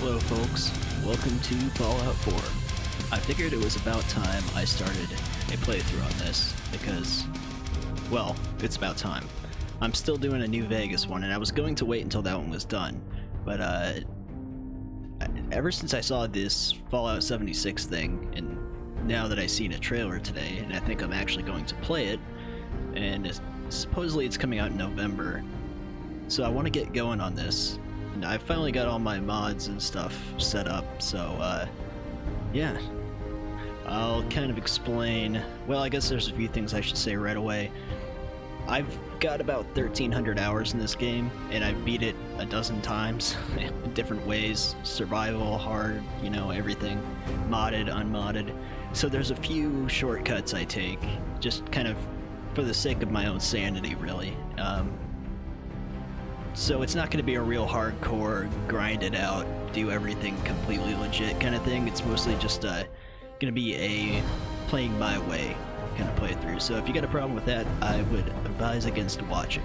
Hello folks, welcome to Fallout 4. I figured it was about time I started a playthrough on this, because, well, it's about time. I'm still doing a New Vegas one, and I was going to wait until that one was done, but ever since I saw this Fallout 76 thing, and now that I've seen a trailer today, and I think I'm actually going to play it, and supposedly it's coming out in November, so I want to get going on this. And I finally got all my mods and stuff set up, so yeah. I'll kind of explain, well, I guess there's a few things I should say right away. I've got about 1,300 hours in this game, and I've beat it a dozen times, in different ways, survival, hard, you know, everything, modded, unmodded. So there's a few shortcuts I take, just kind of for the sake of my own sanity, really. So it's not going to be a real hardcore, grind it out, do everything completely legit kind of thing. It's mostly just going to be a playing my way kind of playthrough. So if you got a problem with that, I would advise against watching.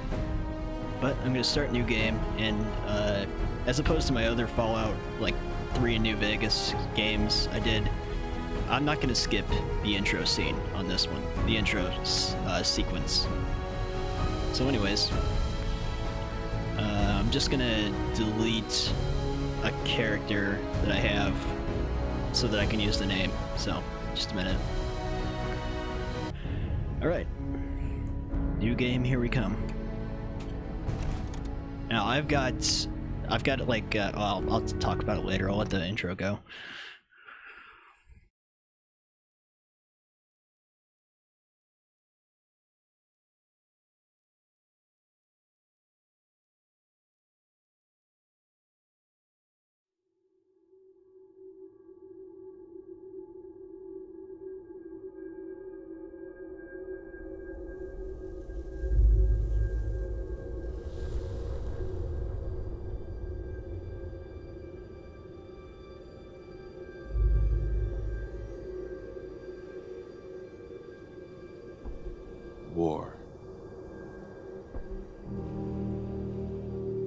But I'm going to start a new game, and as opposed to my other Fallout, like 3 in New Vegas games I did, I'm not going to skip the intro scene on this one, the intro sequence. So anyways, I'm just gonna delete a character that I have so that I can use the name. So, just a minute. Alright. New game, here we come. Now, I've got like, well, I'll talk about it later. I'll let the intro go. War.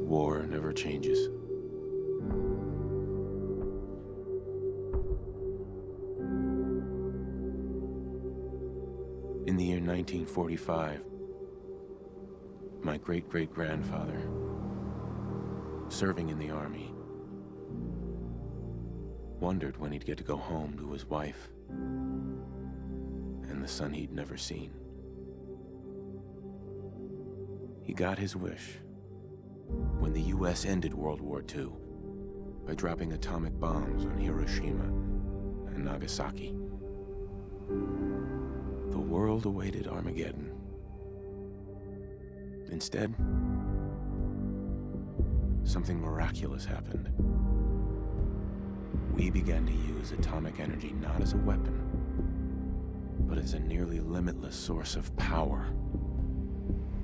War never changes. In the year 1945, my great-great-grandfather, serving in the army, wondered when he'd get to go home to his wife and the son he'd never seen. He got his wish when the US ended World War II by dropping atomic bombs on Hiroshima and Nagasaki. The world awaited Armageddon. Instead, something miraculous happened. We began to use atomic energy not as a weapon, but as a nearly limitless source of power.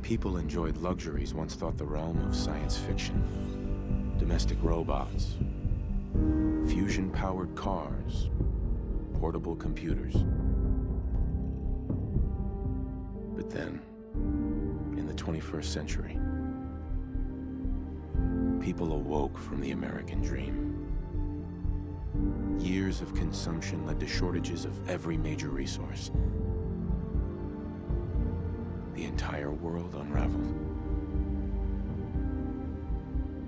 People enjoyed luxuries once thought the realm of science fiction. Domestic robots, fusion-powered cars, portable computers. But then, in the 21st century, people awoke from the American dream. Years of consumption led to shortages of every major resource. The entire world unraveled.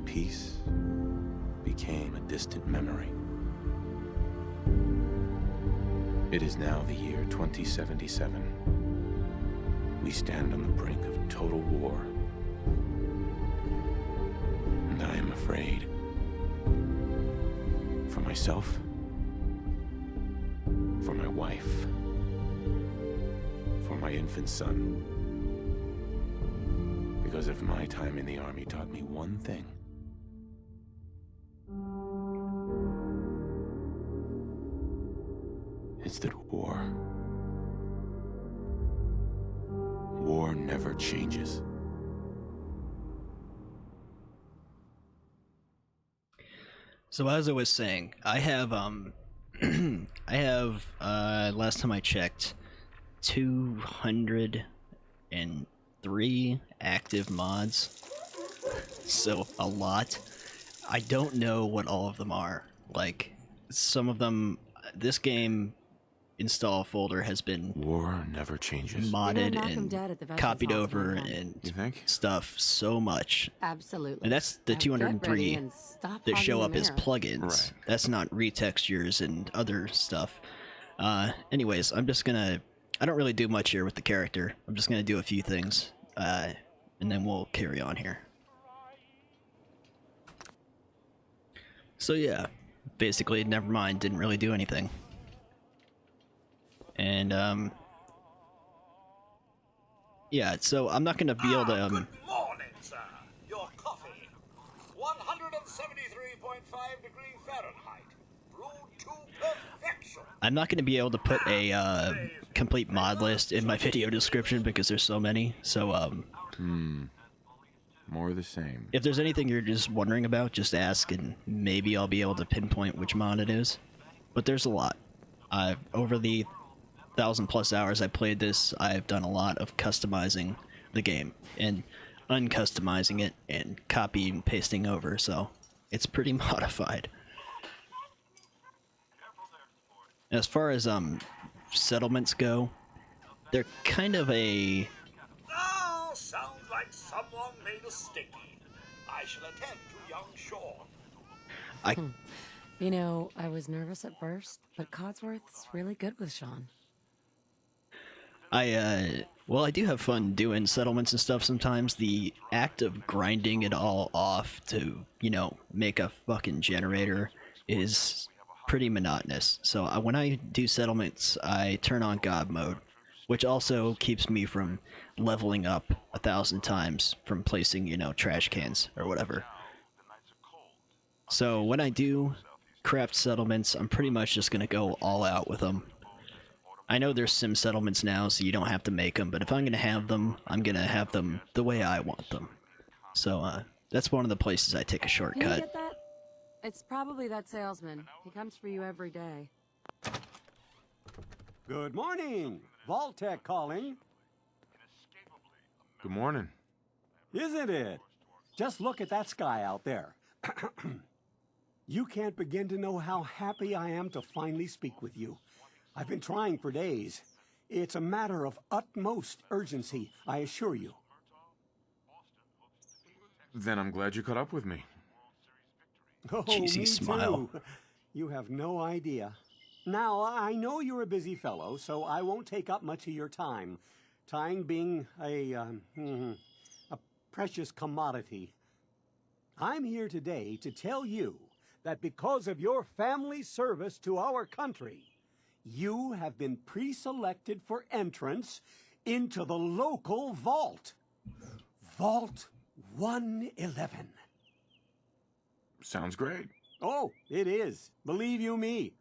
Peace became a distant memory. It is now the year 2077. We stand on the brink of total war. And I am afraid. For myself, for my wife, for my infant son. Because if my time in the army taught me one thing, it's that war never changes. So as I was saying, I have last time I checked 203 active mods. So a lot. I don't know what all of them are. Like, some of them, this game install folder has been War never changes. modded knock 'em and dead at the Veterans copied Hall over tomorrow. and You think? stuff so much. Absolutely. And that's the Now get 203 ready and stop that show hogging up the as mirror. plugins. Right. That's not retextures and other stuff. Anyways, I'm just gonna... I don't really do much here with the character. I'm just gonna do a few things, and then we'll carry on here. So yeah, basically, Nevermind didn't really do anything. And, yeah, so I'm not gonna be able to, Good morning, sir. Your coffee. 173.5 degree Fahrenheit. Brewed to perfection. I'm not gonna be able to put a, complete mod list in my video description because there's so many, so, More of the same. if there's anything you're just wondering about, just ask, and maybe I'll be able to pinpoint which mod it is. But there's a lot. Over the 1,000+ hours I played this, I've done a lot of customizing the game, and uncustomizing it, and copying and pasting over, so it's pretty modified. As far as, settlements go, they're kind of a... Oh, sounds like someone made a sticky. I shall attend to young Sean. You know, I was nervous at first, but Codsworth's really good with Sean. Well, I do have fun doing settlements and stuff sometimes. The act of grinding it all off to, you know, make a fucking generator is pretty monotonous. So when I do settlements, I turn on God mode, which also keeps me from leveling up 1,000 times from placing, you know, trash cans or whatever. So when I do craft settlements, I'm pretty much just going to go all out with them. I know there's sim settlements now, so you don't have to make them, but if I'm going to have them, I'm going to have them the way I want them. So, that's one of the places I take a Can you shortcut. get that? It's probably that salesman. He comes for you every day. Good morning. Vault-Tec calling. Good morning. Isn't it? Just look at that sky out there. You can't begin to know how happy I am to finally speak with you. I've been trying for days. It's a matter of utmost urgency, I assure you. Then I'm glad you caught up with me. Oh, Cheesy me smile. too. You have no idea. Now, I know you're a busy fellow, so I won't take up much of your time. Time being a precious commodity. I'm here today to tell you that because of your family service to our country, you have been pre-selected for entrance into the local vault. Vault 111. Sounds great. Oh, it is. Believe you me.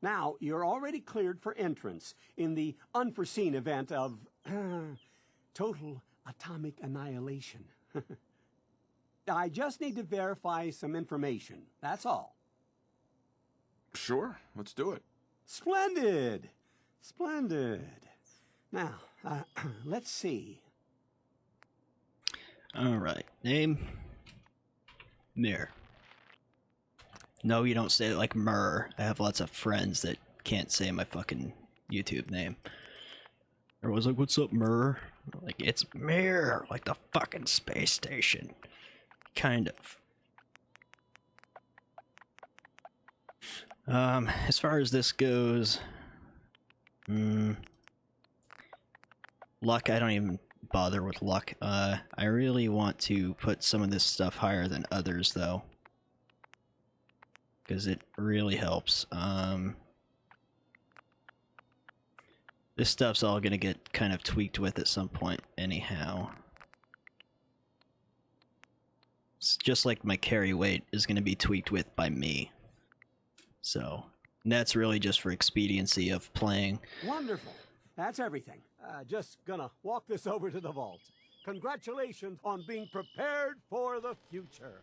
Now, you're already cleared for entrance in the unforeseen event of total atomic annihilation. I just need to verify some information. That's all. Sure, let's do it. Splendid. Splendid. Now, let's see. Alright, name? Mir. No, you don't say it like Mur. I have lots of friends that can't say my fucking YouTube name. Everyone's like, what's up, Mur? Like, it's Mir, like the fucking space station. Kind of. As far as this goes... luck, I don't even bother with luck. I really want to put some of this stuff higher than others, though. Because it really helps. This stuff's all gonna get kind of tweaked with at some point, anyhow. It's just like my carry weight is gonna be tweaked with by me. So, and that's really just for expediency of playing. Wonderful. That's everything. Just gonna walk this over to the vault. Congratulations on being prepared for the future.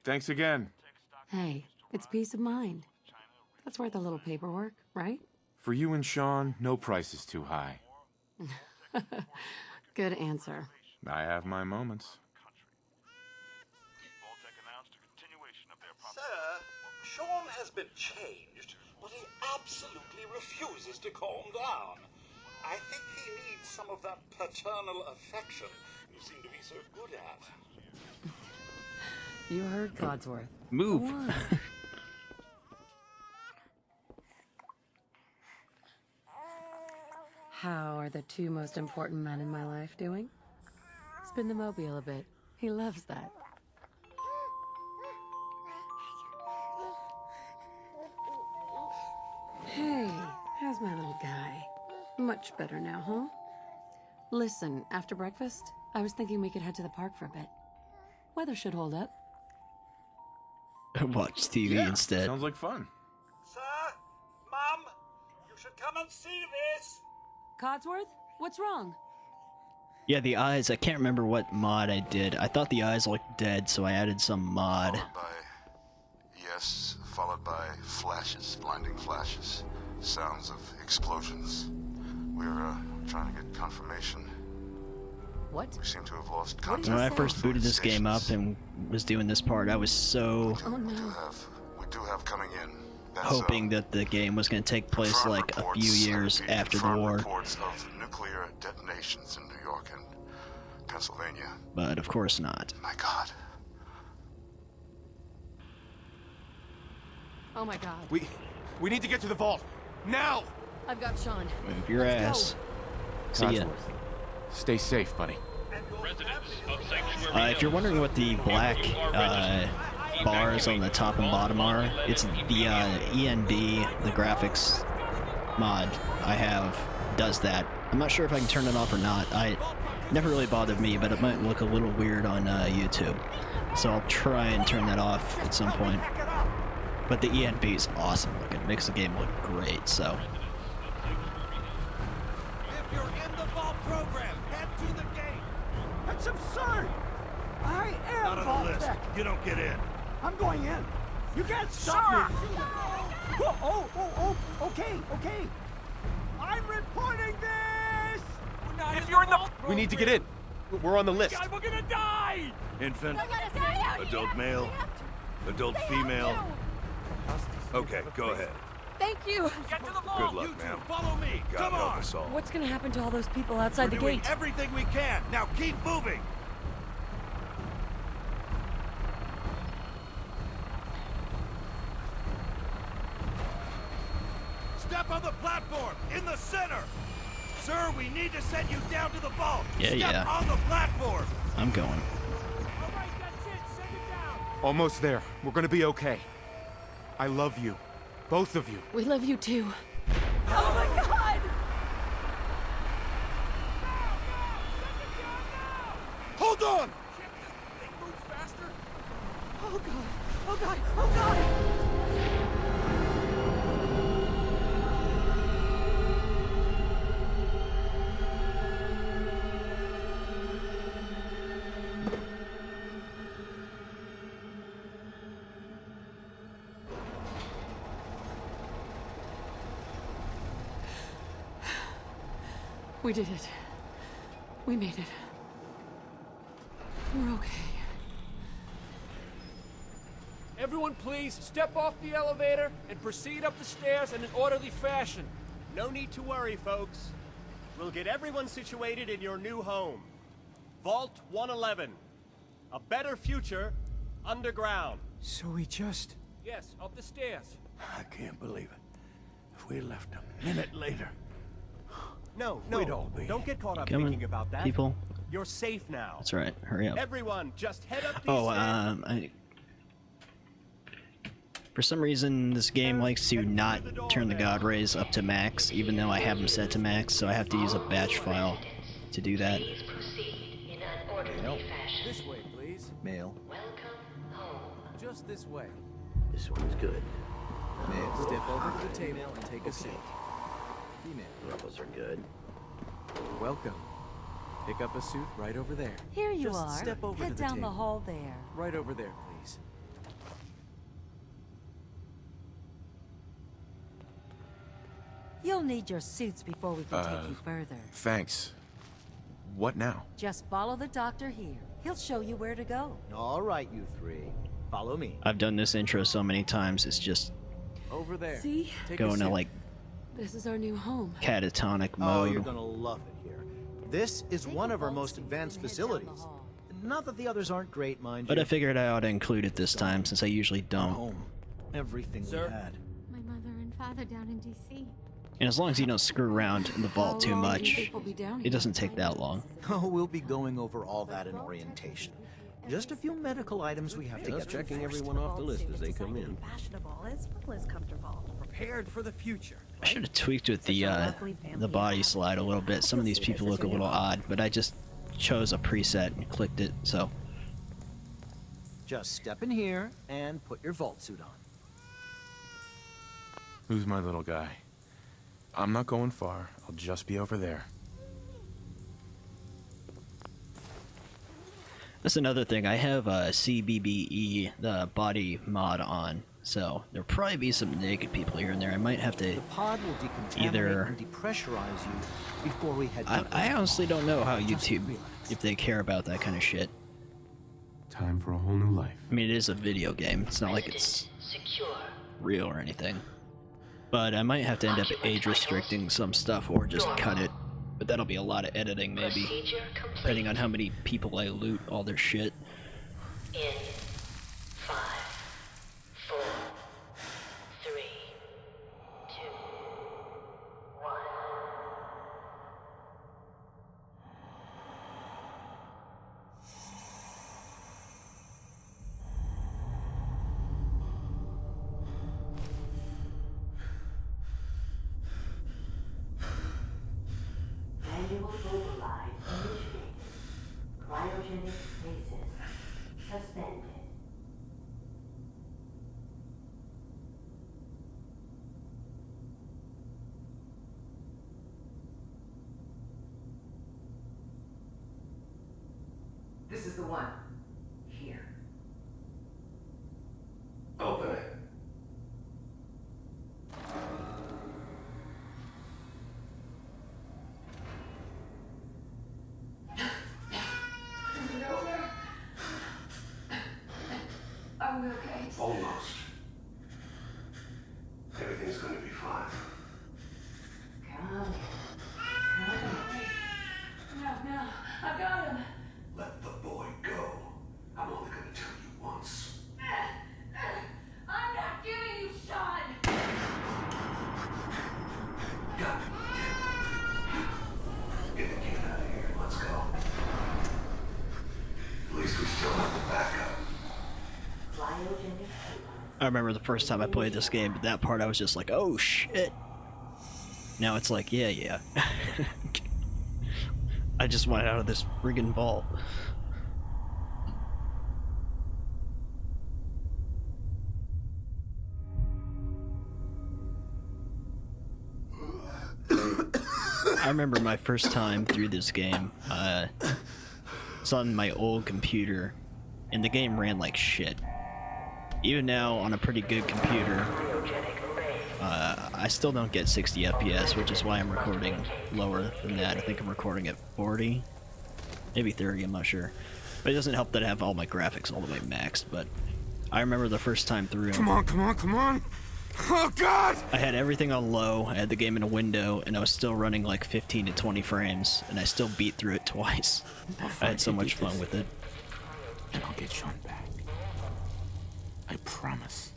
Thanks again. Hey, it's peace of mind. That's worth a little paperwork, right? For you and Sean, no price is too high. Good answer. I have my moments. Sean has been changed, but he absolutely refuses to calm down. I think he needs some of that paternal affection you seem to be so good at. You heard Codsworth. Move. Go on. How are the two most important men in my life doing? Spin the mobile a bit. He loves that. Hey, how's my little guy? Much better now, huh? Listen, after breakfast, I was thinking we could head to the park for a bit. Weather should hold up. Watch TV Yeah, instead. sounds like fun. Sir, Mum, you should come and see this. Codsworth, what's wrong? Yeah, the eyes. I can't remember what mod I did. I thought the eyes looked dead, so I added some mod. Followed by flashes, blinding flashes, sounds of explosions. We're trying to get confirmation. What? We seem to have lost What did contact. you When I say? first booted this game up and was doing this part, I was so Oh no. We do have coming in. That's, hoping that the game was going to take place confirmed like a reports, few I years repeat, after the confirmed war. reports of nuclear detonations in New York and Pennsylvania. But of course not. My God. Oh my god. We need to get to the vault now. I've got Sean. Move your Let's ass. See ya. Stay safe, buddy. If you're wondering what the black bars on the top and bottom are, it's the ENB, the graphics mod I have, does that. I'm not sure if I can turn it off or not. Never really bothered me, but it might look a little weird on YouTube. So I'll try and turn that off at some point. But the ENB is awesome looking. It makes the game look great, so. If you're in the vault program, head to the gate. That's absurd! I am Not on Vault the list. Tech. You don't get in. I'm going in. You can't stop me. Oh, okay. I'm reporting this! If you're in the We need to get in. We're on the list. we're gonna die! Infant, adult male, adult female. Okay, go ahead. Thank you. Get to the vault. Good luck, ma'am. Follow me. God help us all. What's gonna happen to all those people outside We're the doing gate? everything we can. Now keep moving. Step on the platform in the center. Sir, we need to send you down to the vault. Yeah, Step yeah. on the platform. I'm going. All right, that's it. Send it down. Almost there. We're gonna be okay. I love you. Both of you. We love you too. Oh my god! Hold on. Oh god! Oh god! Oh god! We did it. We made it. We're okay. Everyone please step off the elevator and proceed up the stairs in an orderly fashion. No need to worry, folks. We'll get everyone situated in your new home. Vault 111. A better future underground. So we just... Yes, up the stairs. I can't believe it. If we left a minute later. No, We'd all be don't get caught up Come on, thinking about that. people. You're safe now. That's right. Hurry up. Everyone, just head up these Oh, stairs. for some reason, this game likes to not turn the God rays up to max, even though I have them set to max, so I have to use a batch file to do that. This way, please. Male. Just this way. This one's good. Male. Step over to the table and take a seat. Female. Those are good. Welcome. Pick up a suit right over there. Here you Just are. step over Head to the down the table. hall there. Right over there, please. You'll need your suits before we can take you further. Thanks. What now? Just follow the doctor here. He'll show you where to go. All right, you three. Follow me. I've done this intro so many times, it's just Over there. See? Take going a to seat. like This is our new home. catatonic Oh, mode. you're gonna love it here. This is one of our most advanced facilities. Not that the others aren't great, mind But you. I figured I ought to include it this time since I usually don't. Home. Everything Sir? we had. My mother and father down in D.C. And as long as you don't screw around in the vault too How long do you much, think we'll be down it here? doesn't take that long. Oh, we'll be going over all that in orientation. Just a few medical items we have to get through checking first. everyone off the list as they come in. Fashionable as well as comfortable. Prepared for the future. I should have tweaked with the body slide a little bit. Some of these people look a little odd, but I just chose a preset and clicked it, so Just step in here and put your vault suit on. Who's my little guy? I'm not going far. I'll just be over there. that's another thing. I have a CBBE, the body mod on, so there'll probably be some naked people here and there. I might have to The pod will decontaminate either- and depressurize you before we head I honestly don't know how Just YouTube, relax. if they care about that kind of shit. Time for a whole new life. I mean, it is a video game. It's not like it's real or anything. But I might have to end up age restricting some stuff or just cut it. But that'll be a lot of editing, maybe. Depending on how many people I loot all their shit. In 5, 4, 3, 2, 1. Manual override initiated. Cryogenic stasis suspended. This is the one. Here. Open it. Is it over? Are we okay? Almost. Everything's going to be fine. Come on. No, I've got him. Let the boy go. I'm only going to tell you once. I'm not giving you Sean. God damn it. Get the kid out of here. Let's go. At least we still have the backup. I remember the first time I played this game, but that part I was just like, oh shit. Now it's like, yeah. I just want out of this friggin' vault. I remember my first time through this game. It's on my old computer, and the game ran like shit. Even now, on a pretty good computer, I still don't get 60 FPS, which is why I'm recording lower than that. I think I'm recording at 40, maybe 30, I'm not sure. But it doesn't help that I have all my graphics all the way maxed, but I remember the first time through. Come on! Oh God! I had everything on low, I had the game in a window, and I was still running like 15 to 20 frames, and I still beat through it twice. I had so much fun with it. And I'll get Sean back. I promise.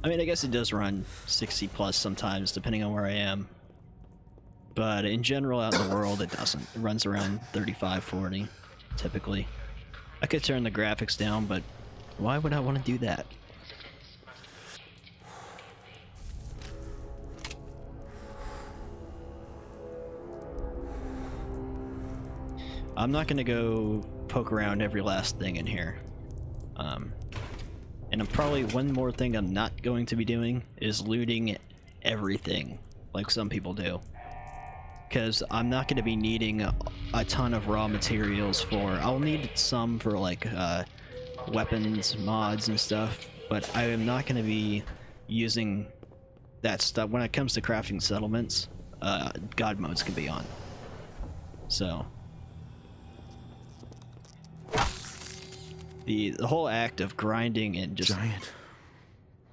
I mean, I guess it does run 60 plus sometimes, depending on where I am. But in general, out in the world, it doesn't. It runs around 35, 40, typically. I could turn the graphics down, but why would I want to do that? I'm not going to go poke around every last thing in here. And I'm probably one more thing I'm not going to be doing is looting everything like some people do. Because I'm not going to be needing a ton of raw materials for... I'll need some for like weapons, mods and stuff, but I am not going to be using that stuff. When it comes to crafting settlements, God modes can be on. So, The whole act of grinding and just giant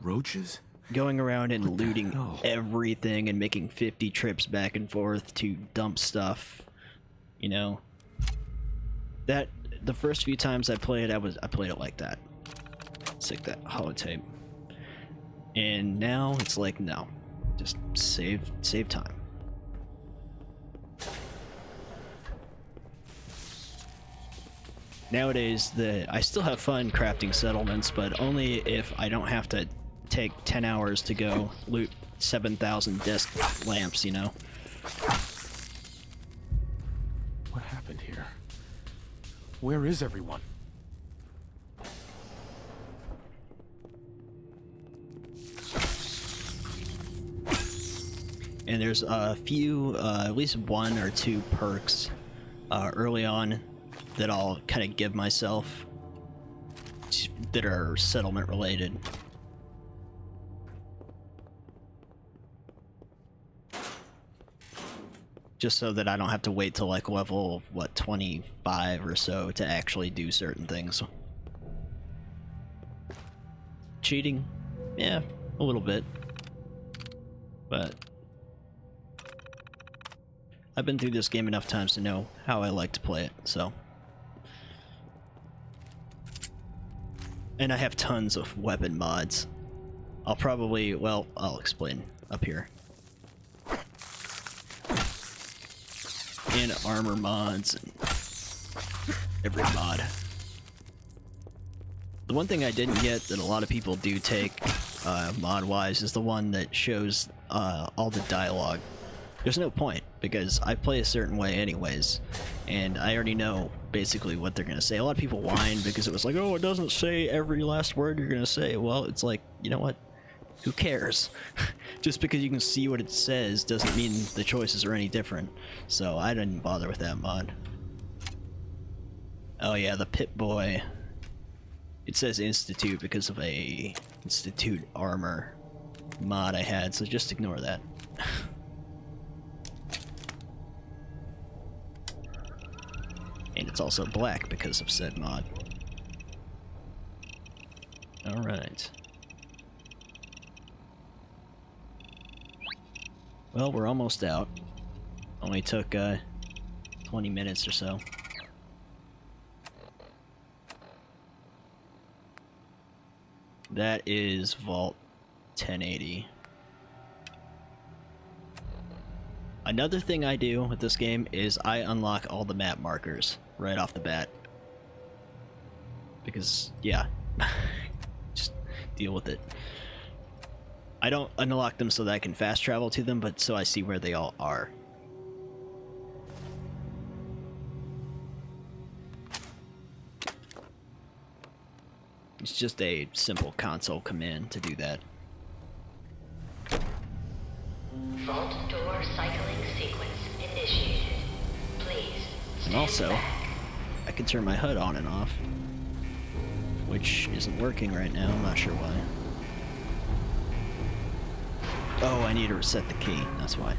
roaches going around and looting everything and making 50 trips back and forth to dump stuff, you know, that the first few times I played, I played it like that. It's like that holotape. And now it's like, no, just save time. Nowadays, I still have fun crafting settlements, but only if I don't have to take 10 hours to go loot 7,000 desk lamps, you know? What happened here? Where is everyone? And there's a few, at least 1 or 2 perks early on that I'll kind of give myself that are settlement related. Just so that I don't have to wait till like level, what, 25 or so to actually do certain things. Cheating? Yeah, a little bit. But I've been through this game enough times to know how I like to play it, so. And I have tons of weapon mods. I'll probably, well, I'll explain up here. And armor mods and every mod. The one thing I didn't get that a lot of people do take mod-wise is the one that shows all the dialogue. There's no point, because I play a certain way anyways, and I already know basically what they're gonna say. A lot of people whine because it was like, oh, it doesn't say every last word you're gonna say. Well, it's like, you know what? Who cares? Just because you can see what it says doesn't mean the choices are any different. So I didn't bother with that mod. Oh yeah, the Pip-Boy. It says Institute because of a Institute armor mod I had, so just ignore that. And it's also black because of said mod. Alright. Well, we're almost out. Only took 20 minutes or so. That is Vault 1080. Another thing I do with this game is I unlock all the map markers right off the bat. Because, yeah, just deal with it. I don't unlock them so that I can fast travel to them, but so I see where they all are. It's just a simple console command to do that. Vault door cycling sequence initiated. Please And also, I can turn my HUD on and off, which isn't working right now. I'm not sure why. Oh, I need to reset the key. That's why.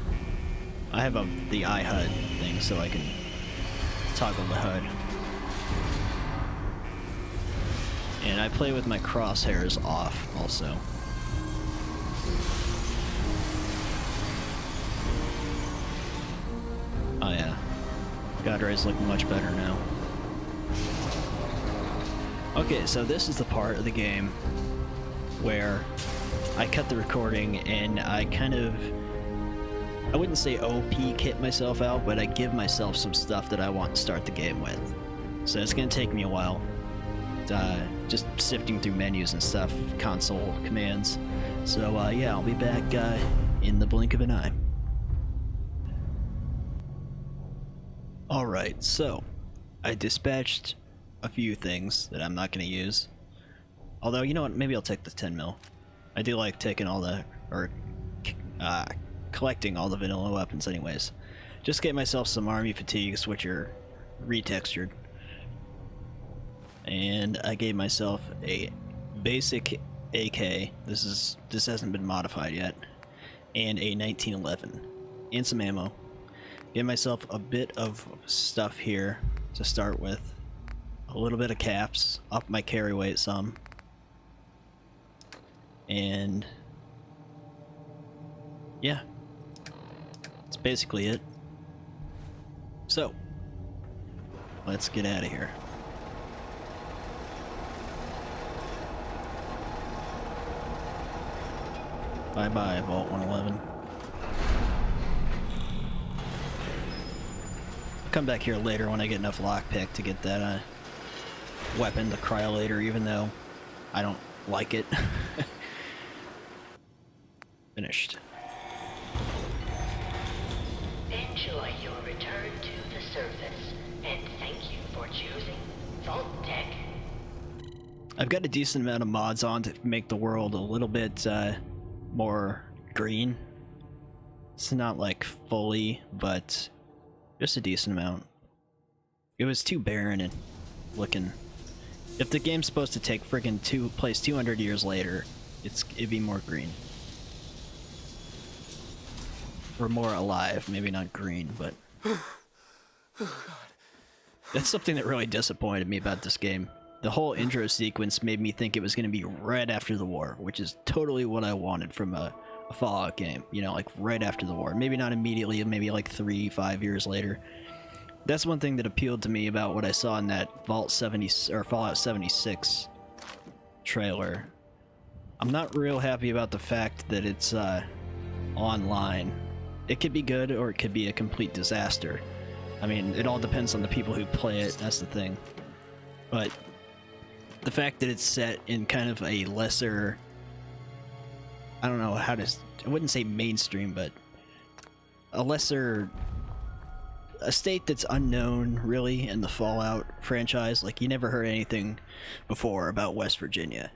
I have the iHUD thing, so I can toggle the HUD. And I play with my crosshairs off, also. Oh yeah. God Ray's looking much better now. Okay, so this is the part of the game where I cut the recording and I kind of, I wouldn't say OP kit myself out, but I give myself some stuff that I want to start the game with. So it's going to take me a while. Just sifting through menus and stuff, console commands. So yeah, I'll be back in the blink of an eye. Alright, so I dispatched a few things that I'm not going to use. Although, you know what, maybe I'll take the 10 mil. I do like taking all the, or collecting all the vanilla weapons anyways. Just get myself some army fatigues, which are retextured. And I gave myself a basic AK, this hasn't been modified yet, and a 1911, and some ammo. Give myself a bit of stuff here to start with. a little bit of caps, up my carry weight some, and yeah, that's basically it. So, let's get out of here. Bye-bye, Vault 111. Come back here later when I get enough lockpick to get that weapon, the Cryolator, even though I don't like it. Finished. Enjoy your return to the surface, and thank you for choosing Vault Tech. I've got a decent amount of mods on to make the world a little bit more green. It's not like fully, but just a decent amount. It was too barren and looking. If the game's supposed to take friggin' place 200 years later, it'd be more green. Or more alive, maybe not green, but that's something that really disappointed me about this game. The whole intro sequence made me think it was going to be right after the war, which is totally what I wanted from a Fallout game. You know, like right after the war. Maybe not immediately, maybe like 3-5 years later. That's one thing that appealed to me about what I saw in that Fallout 76 trailer. I'm not real happy about the fact that it's online. It could be good or it could be a complete disaster. I mean, it all depends on the people who play it, that's the thing. But the fact that it's set in kind of a lesser, I don't know how to, I wouldn't say mainstream, but a state that's unknown really in the Fallout franchise. Like, you never heard anything before about West Virginia.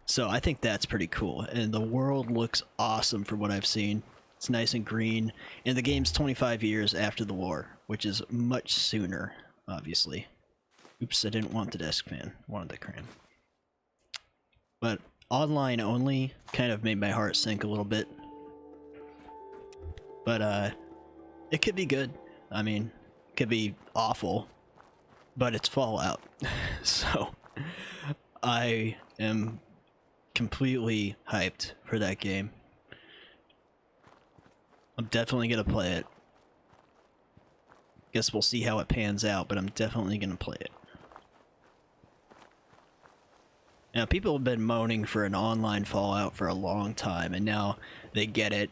So I think that's pretty cool, and the world looks awesome from what I've seen. It's nice and green, and the game's 25 years after the war, which is much sooner, obviously. Oops, I didn't want the desk fan. I wanted the crayon. But online only kind of made my heart sink a little bit. But, it could be good. I mean, it could be awful, but it's Fallout. So, I am completely hyped for that game. I'm definitely gonna play it. Guess we'll see how it pans out, but I'm definitely gonna play it. Now, people have been moaning for an online Fallout for a long time, and now they get it.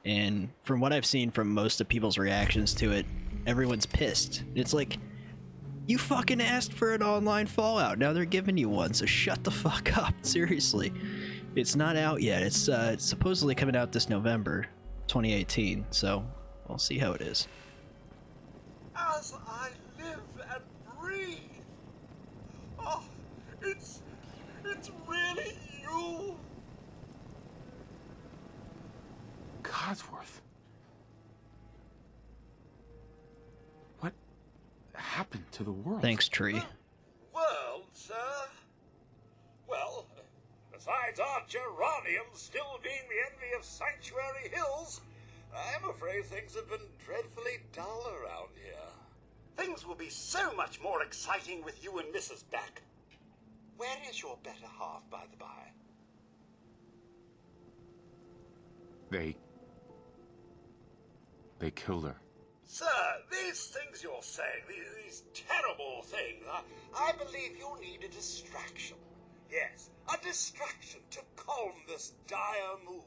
And from what I've seen from most of people's reactions to it, everyone's pissed. It's like, you fucking asked for an online Fallout, now they're giving you one, so shut the fuck up, seriously. It's not out yet. It's supposedly coming out this November 2018, so we'll see how it is. As I live and breathe. Oh, it's really you. Codsworth. What happened to the world? Thanks, Tree. World, sir? Well, besides our geranium still being the envy of Sanctuary Hills, I'm afraid things have been dreadfully dull around here. Things will be so much more exciting with you and Mrs. back. Where is your better half, by the by? They killed her. Sir, these things you're saying, these terrible things, I believe you need a distraction. Yes, a distraction to calm this dire mood.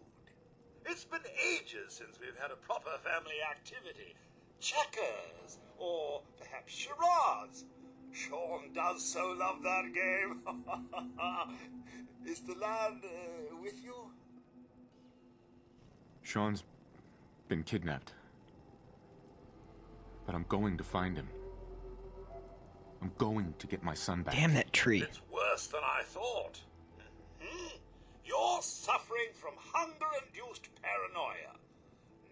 It's been ages since we've had a proper family activity. Checkers, or perhaps charades. Sean does so love that game. Is the lad with you? Sean's been kidnapped. But I'm going to find him. I'm going to get my son back. Damn that tree. It's worse than I thought. You're suffering from hunger-induced paranoia.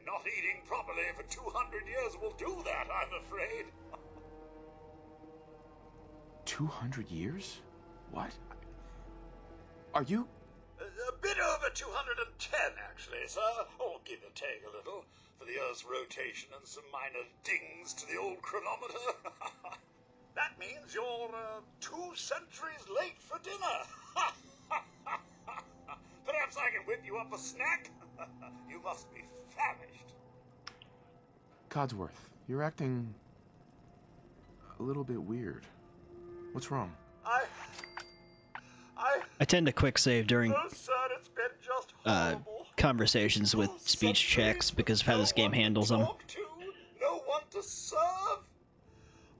Not eating properly for 200 years will do that, I'm afraid. 200 years? What? Are you... A bit over 210, actually, sir. Or give or take a little, for the Earth's rotation and some minor dings to the old chronometer. That means you're 2 centuries late for dinner. Perhaps I can whip you up a snack? You must be famished. Codsworth, you're acting a little bit weird. What's wrong? I tend to quick save during Oh, sir, it's been just horrible. conversations with speech checks because of how this game handles them. No one to serve.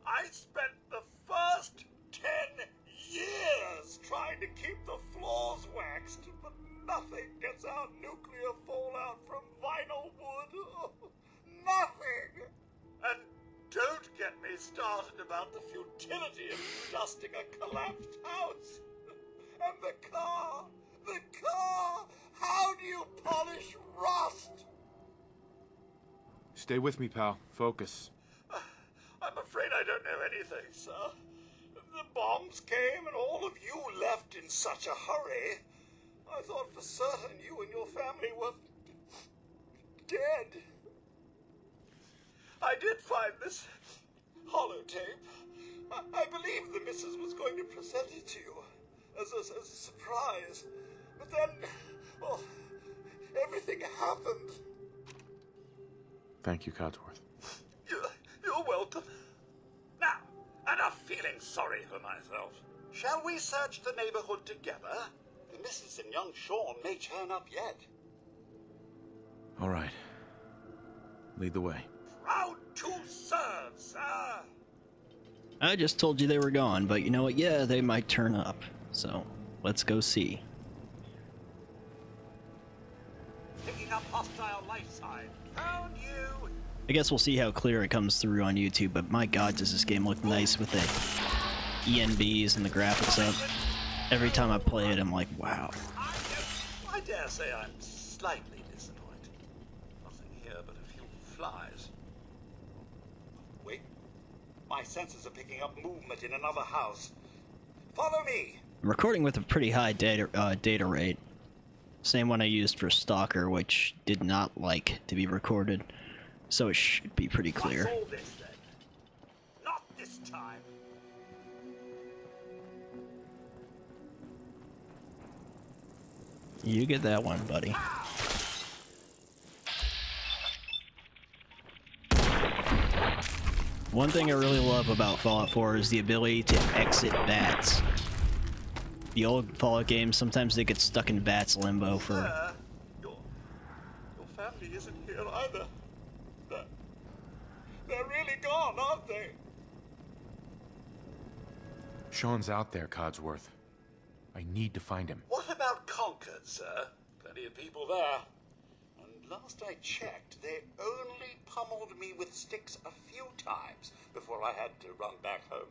I spent the first 10 years trying to keep the floors waxed, but nothing gets out nuclear fallout from vinyl wood. Oh, nothing. And don't get me started about the futility of dusting a collapsed house. And the car. How do you polish rust? Stay with me, pal. Focus. I'm afraid I don't know anything, sir. The bombs came and all of you left in such a hurry. I thought for certain you and your family were dead. I did find this holotape. I believe the missus was going to present it to you as a surprise. But then, well, everything happened. Thank you, Codsworth. You're welcome. Now, enough feeling sorry for myself. Shall we search the neighborhood together? The missus and young Sean may turn up yet. All right. Lead the way. Proud to serve, sir. I just told you they were gone, but you know what? Yeah, they might turn up. So, let's go see. Picking up hostile life sign. Found you. I guess we'll see how clear it comes through on YouTube, but my god, does this game look nice with the ENBs and the graphics up. Every time I play it, I'm like, wow. I dare say I'm slightly disappointed. Nothing here but a few flies. Wait. My senses are picking up movement in another house. Follow me. I'm recording with a pretty high data rate. Same one I used for Stalker, which did not like to be recorded. So it should be pretty clear. What's all this, then? Not this time. You get that one, buddy. One thing I really love about Fallout 4 is the ability to exit bats. The old Fallout games, sometimes they get stuck in bats limbo for... Your family isn't here either. They're really gone, aren't they? Sean's out there, Codsworth. I need to find him. What about Concord, sir? Plenty of people there. And last I checked, they only pummeled me with sticks a few times before I had to run back home.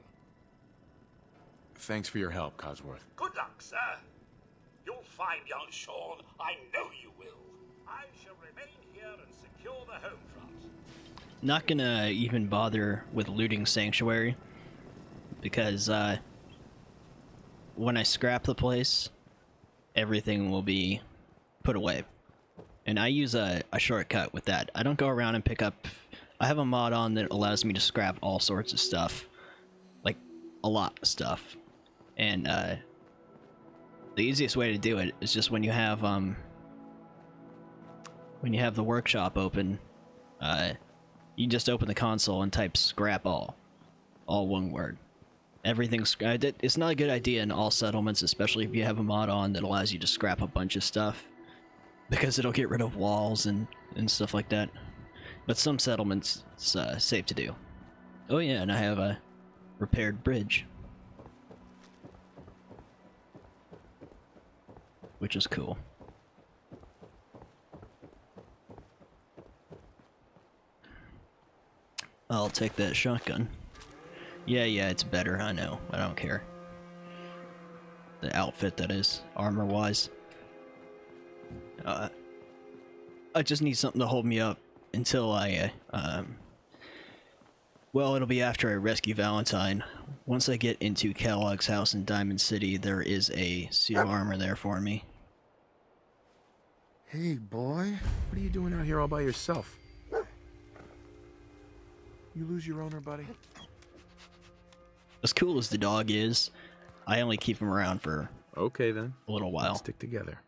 Thanks for your help, Codsworth. Good luck, sir. You'll find young Sean. I know you will. I shall remain here and secure the home front. Not gonna even bother with looting Sanctuary, because when I scrap the place, everything will be put away. And I use a shortcut with that. I don't go around and pick up... I have a mod on that allows me to scrap all sorts of stuff. Like, a lot of stuff. And the easiest way to do it is just when you have the workshop open, you just open the console and type scrap all one word. Everything's scrapped. It's not a good idea in all settlements, especially if you have a mod on that allows you to scrap a bunch of stuff, because it'll get rid of walls and stuff like that. But some settlements, it's safe to do. Oh yeah, and I have a repaired bridge, which is cool. I'll take that shotgun. Yeah, it's better, I know. I don't care. The outfit, that is, armor-wise. I just need something to hold me up until I, well, it'll be after I rescue Valentine. Once I get into Kellogg's house in Diamond City, there is a suit of armor there for me. Hey, boy. What are you doing out here all by yourself? You lose your owner, buddy? As cool as the dog is, I only keep him around for okay then. A little while. Let's stick together.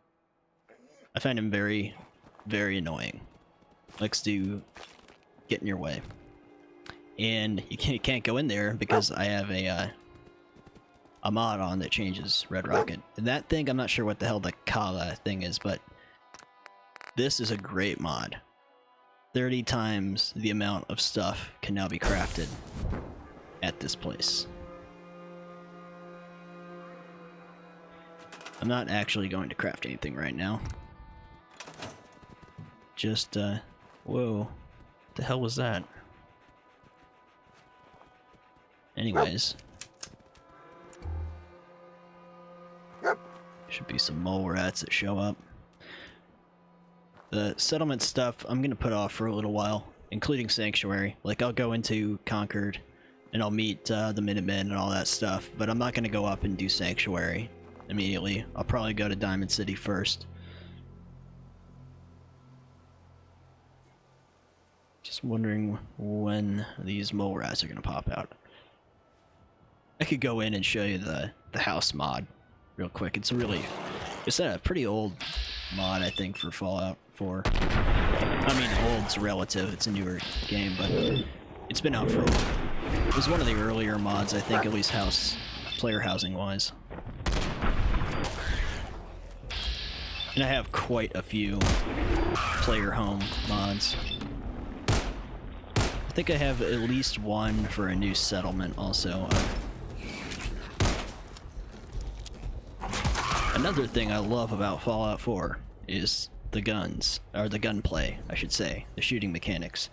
I find him very, very annoying. Likes to get in your way. And you can't go in there because I have a mod on that changes Red Rocket. And that thing, I'm not sure what the hell the Kala thing is, but this is a great mod. 30 times the amount of stuff can now be crafted at this place. I'm not actually going to craft anything right now. Just, whoa. The hell was that? Anyways. Should be some mole rats that show up. The settlement stuff I'm gonna put off for a little while, including Sanctuary. Like, I'll go into Concord, and I'll meet the Minutemen and all that stuff, but I'm not gonna go up and do Sanctuary immediately. I'll probably go to Diamond City first. Just wondering when these mole rats are gonna pop out. I could go in and show you the house mod real quick. It's a pretty old mod, I think, for Fallout 4. I mean, old's relative, it's a newer game, but it's been out for a while. It was one of the earlier mods, I think, at least player housing wise. And I have quite a few player home mods. I think I have at least one for a new settlement also. Another thing I love about Fallout 4 is the guns, or the gunplay, I should say, the shooting mechanics.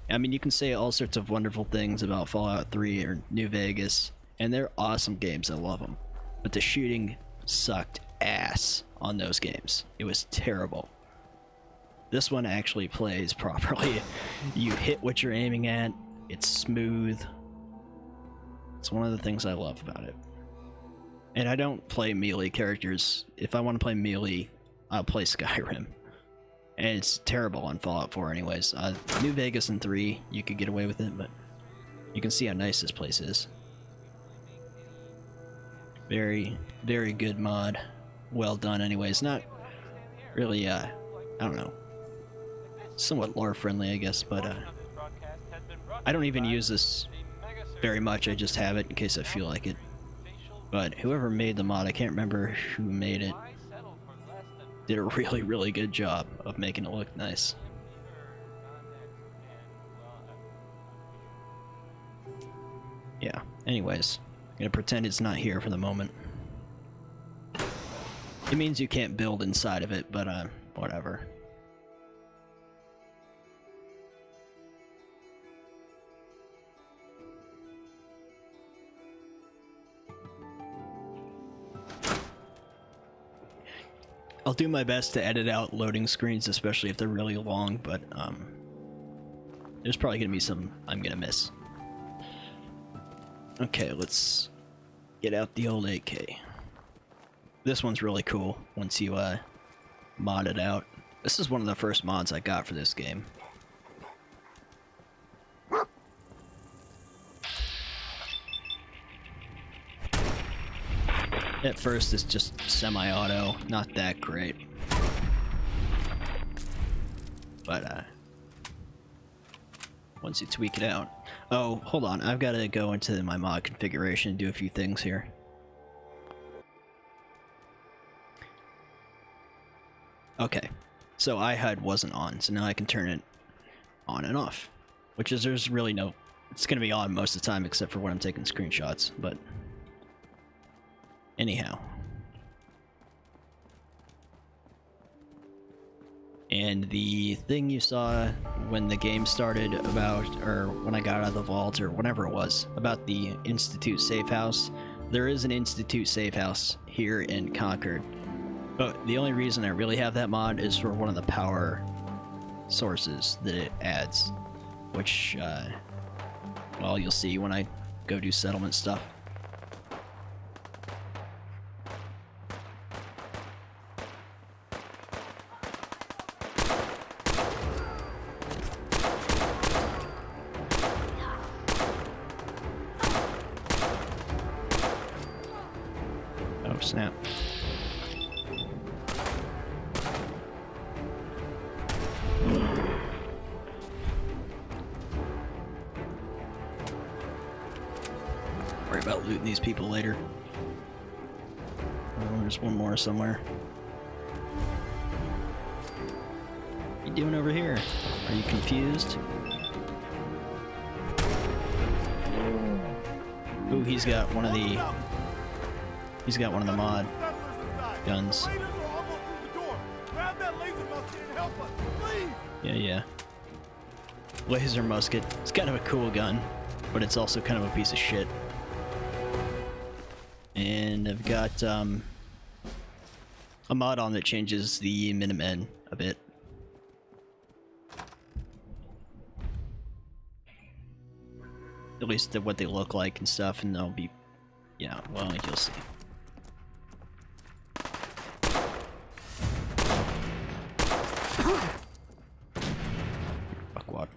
I mean, you can say all sorts of wonderful things about Fallout 3 or New Vegas, and they're awesome games, I love them. But the shooting sucked ass on those games. It was terrible. This one actually plays properly. You hit what you're aiming at, it's smooth. It's one of the things I love about it. And I don't play melee characters. If I want to play melee, I'll play Skyrim. And it's terrible on Fallout 4 anyways. New Vegas and 3, you could get away with it, but you can see how nice this place is. Very, very good mod. Well done anyways. Not really, I don't know. Somewhat lore friendly, I guess, but I don't even use this very much. I just have it in case I feel like it. But whoever made the mod, I can't remember who made it, did a really, really good job of making it look nice. Yeah, anyways, I'm gonna pretend it's not here for the moment. It means you can't build inside of it, but whatever. I'll do my best to edit out loading screens, especially if they're really long, but there's probably gonna be some I'm gonna miss. Okay, let's get out the old AK. This one's really cool once you mod it out. This is one of the first mods I got for this game. At first it's just semi-auto, not that great. But once you tweak it out. Oh, hold on, I've got to go into my mod configuration and do a few things here. Okay, so iHUD wasn't on, so now I can turn it on and off. Which is, there's really no... It's going to be on most of the time except for when I'm taking screenshots, but... Anyhow. And the thing you saw when the game started about, or when I got out of the vault, or whatever it was, about the Institute safe house, there is an Institute safe house here in Concord. But the only reason I really have that mod is for one of the power sources that it adds, which, well, you'll see when I go do settlement stuff. snap. Worry about looting these people later. Oh, there's one more somewhere. What are you doing over here? Are you confused? Ooh, he's got one of the mod guns. Yeah. Laser musket. It's kind of a cool gun, but it's also kind of a piece of shit. And I've got a mod on that changes the Minutemen a bit. At least what they look like and stuff, and they'll be, yeah, well, you'll see. Fuckwad.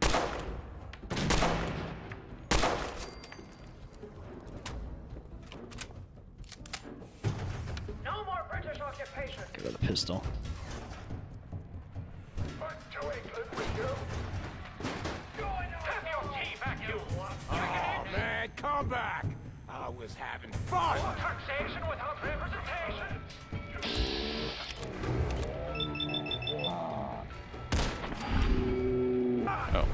No more British occupation. Go with a pistol. Back to England with you. Have your tea back, you. Oh, man, come back! I was having fun! More taxation without representation. Oh.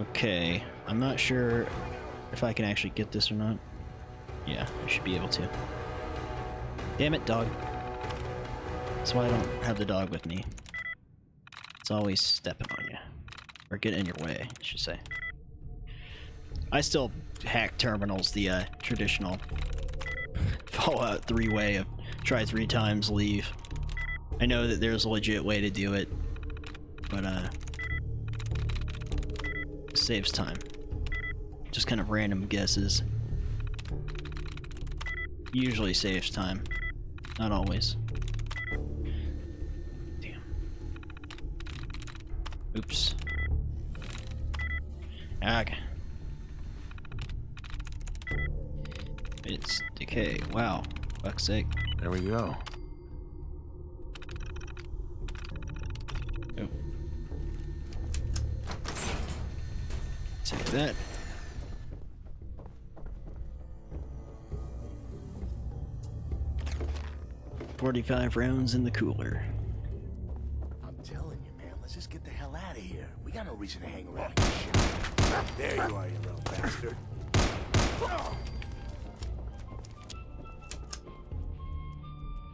Okay, I'm not sure if I can actually get this or not. Yeah, I should be able to. Damn it, dog. That's why I don't have the dog with me. It's always stepping on you. Or getting in your way, I should say. I still hack terminals the traditional Fallout 3 way of try 3 times, leave. I know that there's a legit way to do it, but saves time. Just kind of random guesses. Usually saves time. Not always. Damn. Oops. Ag. It's decay. Wow. Fuck's sake. There we go. Oh. Take that. $45 rounds in the cooler. I'm telling you, man, let's just get the hell out of here. We got no reason to hang around and get shit. There you are, you little bastard.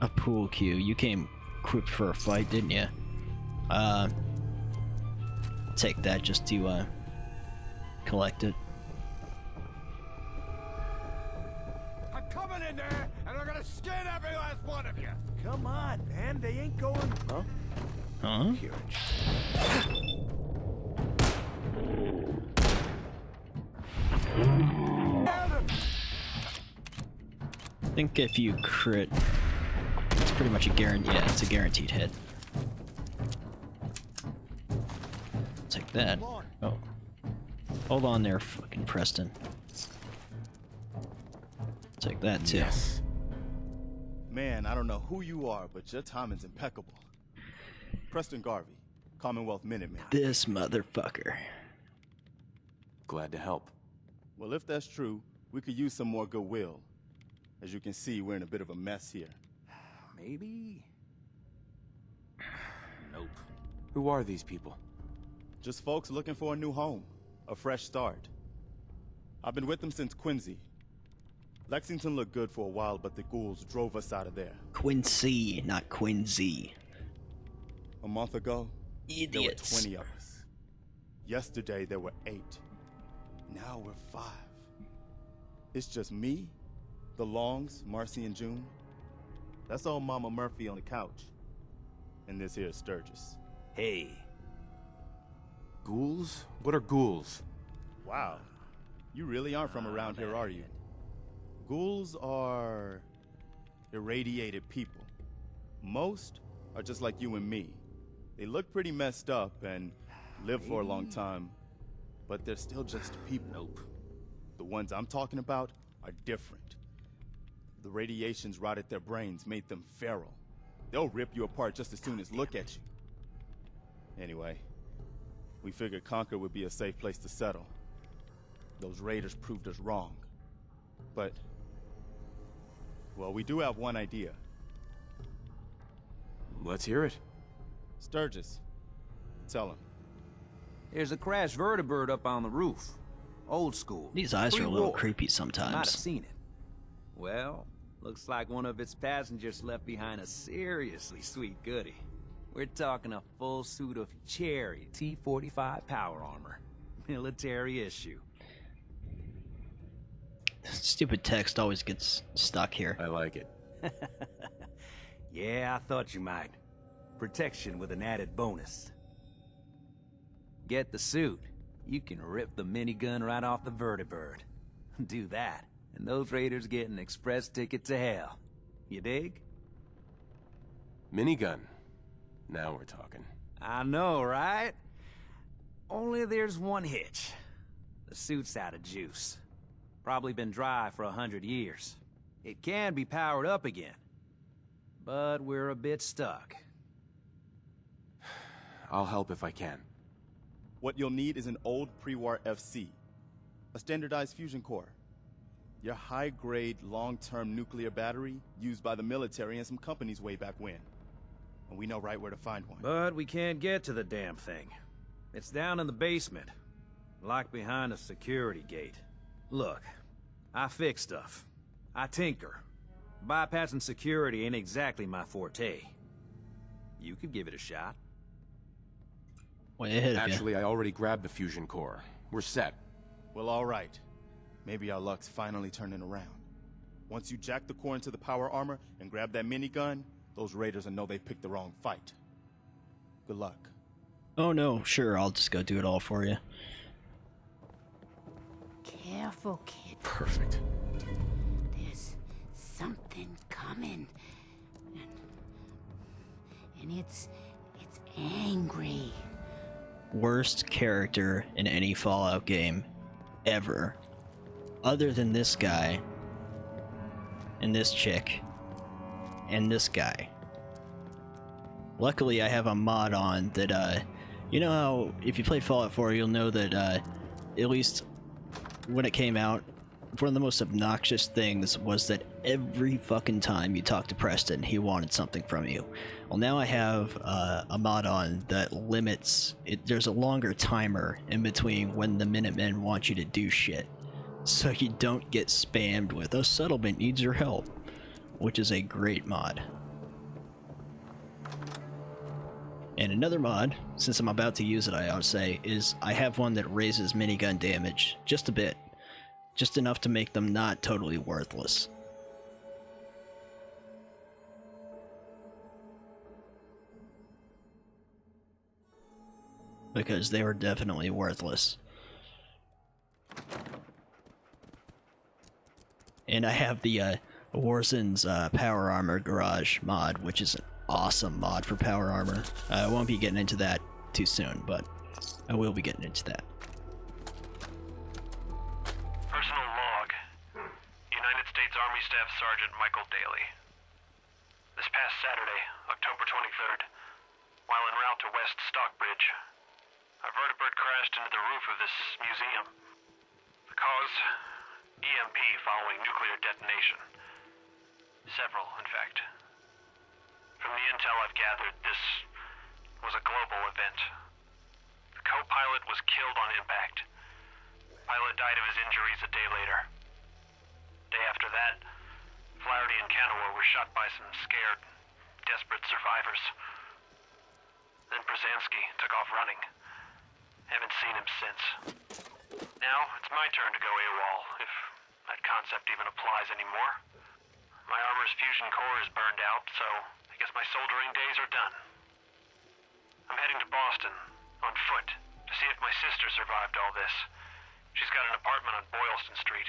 A pool cue. You came equipped for a fight, didn't you? Take that just to collect it. I'm coming in there, and I'm gonna skin every last one of you. Come on, man, they ain't going. Huh? Huh? Here. I think if you crit, it's pretty much a guarantee. Yeah, it's a guaranteed hit. Take that. Oh. Hold on there, fucking Preston. Take that too. Yes. Man, I don't know who you are, but your timing's impeccable. Preston Garvey, Commonwealth Minutemen. This motherfucker. Glad to help. Well, if that's true, we could use some more goodwill. As you can see, we're in a bit of a mess here. Maybe? Nope. Who are these people? Just folks looking for a new home, a fresh start. I've been with them since Quincy. Lexington looked good for a while, but the ghouls drove us out of there. Quincy, not Quincy. A month ago, Idiots. there were 20 of us. Yesterday, there were 8. Now we're 5. It's just me, the Longs, Marcy and June. That's old Mama Murphy on the couch. And this here is Sturgis. Hey. Ghouls? What are ghouls? Wow. You really aren't from around here, are you? Ghouls are irradiated people. Most are just like you and me. They look pretty messed up and live for a long time, but they're still just people. Nope. The ones I'm talking about are different. The radiations rotted their brains, made them feral. They'll rip you apart just as soon as look at you. Anyway, we figured Concord would be a safe place to settle. Those raiders proved us wrong. But, well, we do have one idea. Let's hear it. Sturgis, tell him. There's a crashed vertibird up on the roof. Old school. These eyes are a little Pre-war. creepy Might have sometimes. seen it. Well, looks like one of its passengers left behind a seriously sweet goodie. We're talking a full suit of cherry T-45 power armor. Military issue. Stupid text always gets stuck here. I like it. Yeah, I thought you might. Protection with an added bonus. Get the suit. You can rip the minigun right off the vertibird. Do that, and those raiders get an express ticket to hell. You dig? Minigun. Now we're talking. I know, right? Only there's one hitch. The suit's out of juice. Probably been dry for 100 years. It can be powered up again. But we're a bit stuck. I'll help if I can. What you'll need is an old pre-war FC, a standardized fusion core, your high-grade, long-term nuclear battery used by the military and some companies way back when. And we know right where to find one. But we can't get to the damn thing. It's down in the basement, locked behind a security gate. Look, I fix stuff. I tinker. Bypassing security ain't exactly my forte. You could give it a shot. Way ahead of you. Actually, I already grabbed the fusion core. We're set. Well, all right. Maybe our luck's finally turning around. Once you jack the core into the power armor and grab that minigun, those raiders will know they picked the wrong fight. Good luck. Oh no, sure, I'll just go do it all for you. Careful, kid. Perfect. There's something coming. And it's angry. Worst character in any Fallout game ever. Other than this guy, and this chick, and this guy. Luckily, I have a mod on that, you know how if you play Fallout 4, you'll know that, at least when it came out, one of the most obnoxious things was that every fucking time you talked to Preston, he wanted something from you. Well, now I have a mod on that limits it. There's a longer timer in between when the Minutemen want you to do shit, so you don't get spammed with "a settlement needs your help," which is a great mod. And another mod, since I'm about to use it, I ought to say, is I have one that raises minigun damage just a bit. Just enough to make them not totally worthless. Because they were definitely worthless. And I have the Warzen's Power Armor Garage mod, which is an awesome mod for power armor. I won't be getting into that too soon, but I will be getting into that. Personal log. United States Army Staff Sergeant Michael Daly. This past Saturday, October 23rd, while en route to West Stockbridge, a vertibird crashed into the roof of this museum. The cause? EMP following nuclear detonation. Several, in fact. From the intel I've gathered, this was a global event. The co-pilot was killed on impact. Pilot died of his injuries a day later. Day after that, Flaherty and Canaway were shot by some scared, desperate survivors. Then Brzezinski took off running. Haven't seen him since. Now, it's my turn to go AWOL, if that concept even applies anymore. My armor's fusion core is burned out, so I guess my soldering days are done. I'm heading to Boston, on foot, to see if my sister survived all this. She's got an apartment on Boylston Street.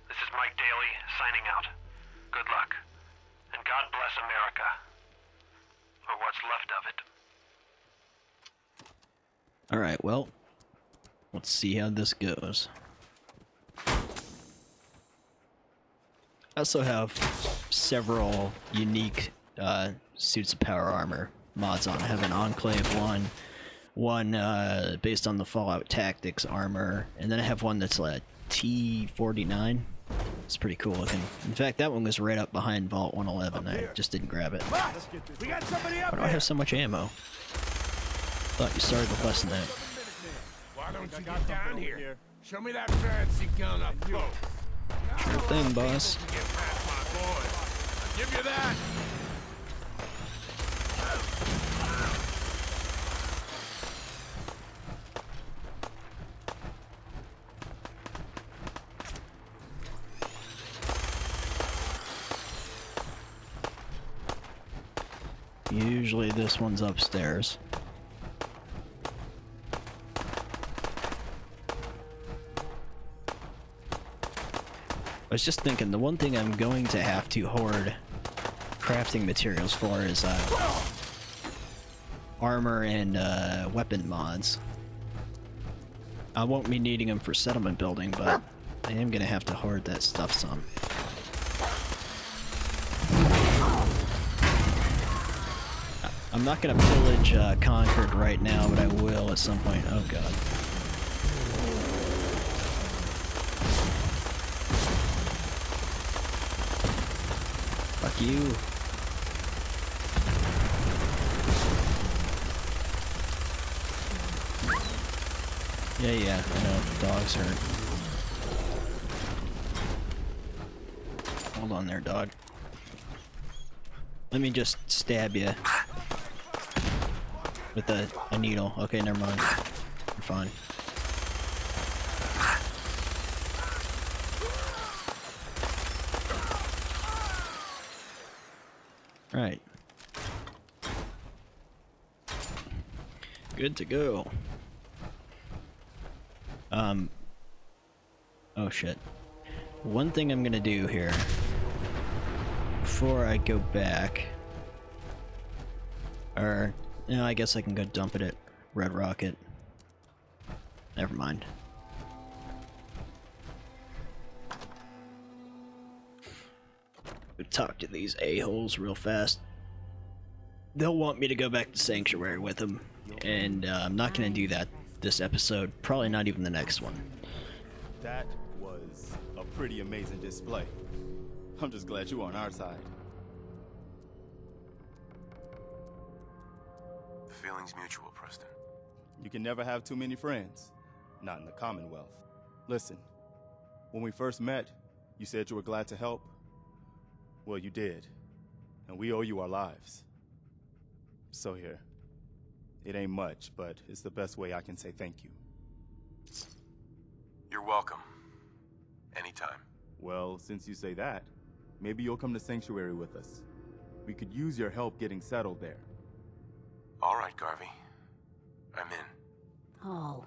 This is Mike Daly, signing out. Good luck. And God bless America. Or what's left of it. Alright, well, Let's see how this goes. I also have several unique suits of power armor mods on. I have an Enclave one based on the Fallout Tactics armor, and then I have one that's a T-49. It's pretty cool looking. In fact, that one was right up behind Vault 111. I just didn't grab it. We got somebody up Why do I have so much ammo? Thought you started with less than that. Why don't you get down here? Show me that fancy gun up close. Sure thing, boss. I'll give you that. Usually this one's upstairs. I was just thinking, the one thing I'm going to have to hoard crafting materials for is armor and weapon mods. I won't be needing them for settlement building, but I am going to have to hoard that stuff some. I'm not going to pillage Concord right now, but I will at some point. Oh god. Fuck you. Yeah, I know. The dog's hurt. Hold on there, dog. Let me just stab you. With a needle. Okay, never mind. You're fine. Right. Good to go. Oh shit. One thing I'm gonna do here before I go back, or no, I guess I can go dump it at Red Rocket. Never mind. Talk to these a-holes real fast. They'll want me to go back to Sanctuary with them, and I'm not gonna do that this episode. Probably not even the next one. That was a pretty amazing display. I'm just glad you're on our side. The feeling's mutual, Preston. You can never have too many friends. Not in the Commonwealth. Listen, when we first met, you said you were glad to help. Well, you did. And we owe you our lives. So here. It ain't much, but it's the best way I can say thank you. You're welcome. Anytime. Well, since you say that, maybe you'll come to Sanctuary with us. We could use your help getting settled there. All right, Garvey. I'm in. Oh,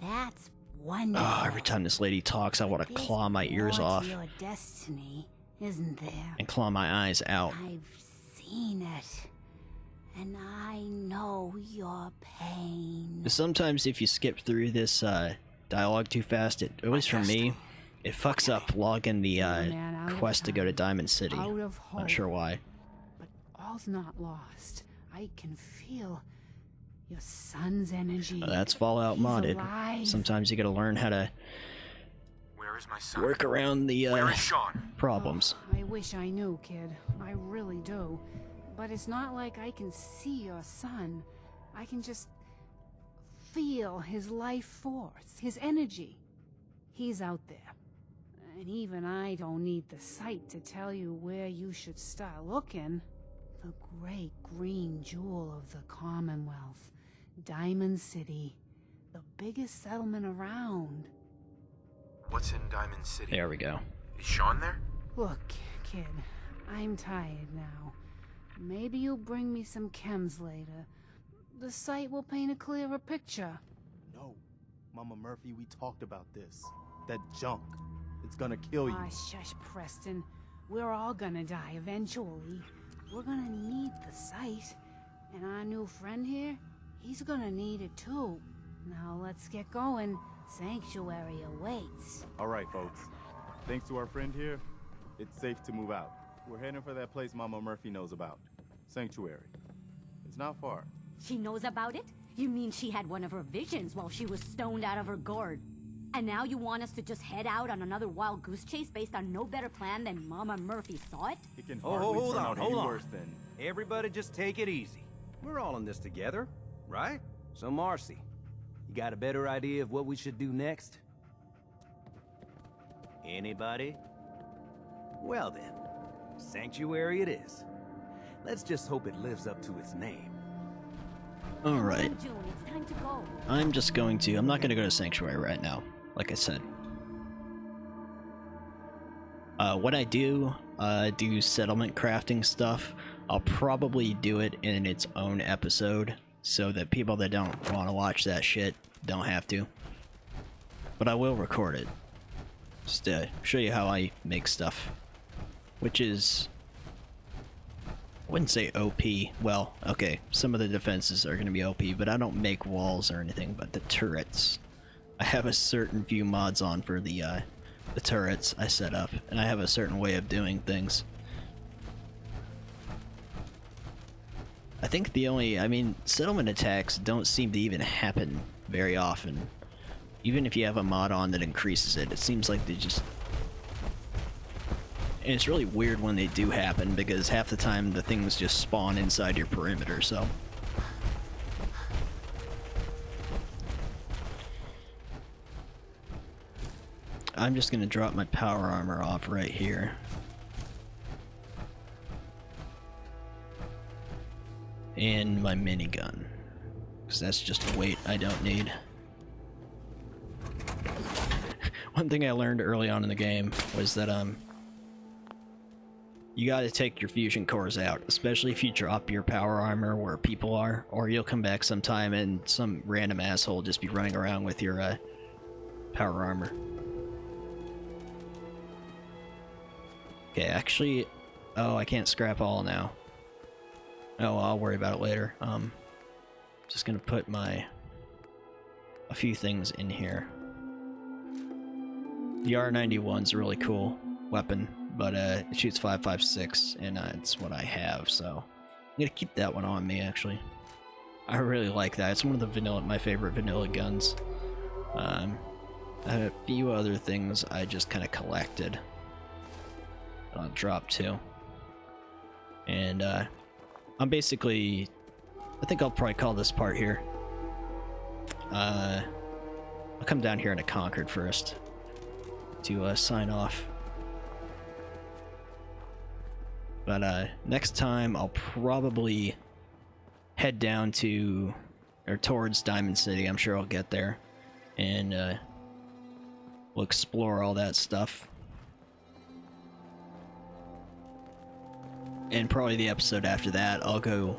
that's wonderful. Oh, every time this lady talks, I want to claw my ears More off. to your destiny, isn't there? And claw my eyes out. I've seen it, and I know your pain. Sometimes if you skip through this dialogue too fast, at least for me, it fucks up logging the quest to go to Diamond City. Not sure why. But all's not lost. I can feel your son's energy. That's Fallout modded. Alive. Sometimes you gotta learn how to Where is my son? work around the Where is Sean? problems. I wish I knew, kid. I really do. But it's not like I can see your son. I can just feel his life force, his energy. He's out there. And even I don't need the sight to tell you where you should start looking. The great green jewel of the Commonwealth. Diamond City. The biggest settlement around. What's in Diamond City? There we go. Is Sean there? Look, kid, I'm tired now. Maybe you'll bring me some chems later. The sight will paint a clearer picture. No, Mama Murphy, we talked about this. That junk. It's gonna kill you. Ah, shush, Preston. We're all gonna die eventually. We're gonna need the sight. And our new friend here, he's gonna need it too. Now let's get going. Sanctuary awaits. All right, folks. Thanks to our friend here, it's safe to move out. We're heading for that place Mama Murphy knows about. Sanctuary. It's not far. She knows about it? You mean she had one of her visions while she was stoned out of her gourd? And now you want us to just head out on another wild goose chase based on no better plan than Mama Murphy saw it? It can hardly turn out any worse than... Everybody just take it easy. We're all in this together, right? So Marcy, you got a better idea of what we should do next? Anybody? Well then, Sanctuary it is. Let's just hope it lives up to its name. Alright. June, it's time to go. I'm not gonna go to Sanctuary right now, like I said. What I do settlement crafting stuff. I'll probably do it in its own episode, so that people that don't want to watch that shit don't have to. But I will record it, just to show you how I make stuff. Which is... I wouldn't say OP. Well, okay, some of the defenses are going to be OP, but I don't make walls or anything, but the turrets. I have a certain few mods on for the turrets I set up, and I have a certain way of doing things. I think settlement attacks don't seem to even happen very often. Even if you have a mod on that increases it, it seems like they just... And it's really weird when they do happen, because half the time the things just spawn inside your perimeter, so... I'm just gonna drop my power armor off right here. And my minigun, because that's just a weight I don't need. One thing I learned early on in the game was that you gotta take your fusion cores out, especially if you drop your power armor where people are, or you'll come back sometime and some random asshole will just be running around with your power armor. Okay, actually, oh, I can't scrap all now. Oh, I'll worry about it later. Just gonna put a few things in here. The R91's a really cool weapon, but it shoots 5.56, and it's what I have, so I'm gonna keep that one on me. Actually, I really like that. It's one of my favorite vanilla guns. I have a few other things I just kind of collected. I'll drop too, and I'm basically, I think I'll probably call this part here. I'll come down here into Concord first to sign off. But next time I'll probably head down to, or towards Diamond City. I'm sure I'll get there, and we'll explore all that stuff. And probably the episode after that, I'll go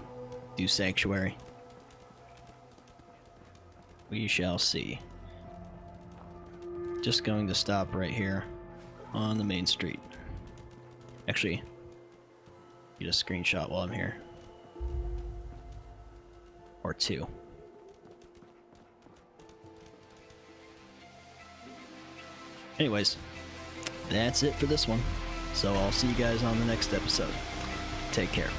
do Sanctuary. We shall see. Just going to stop right here on the main street. Actually, get a screenshot while I'm here. Or two. Anyways, that's it for this one. So I'll see you guys on the next episode. Take care.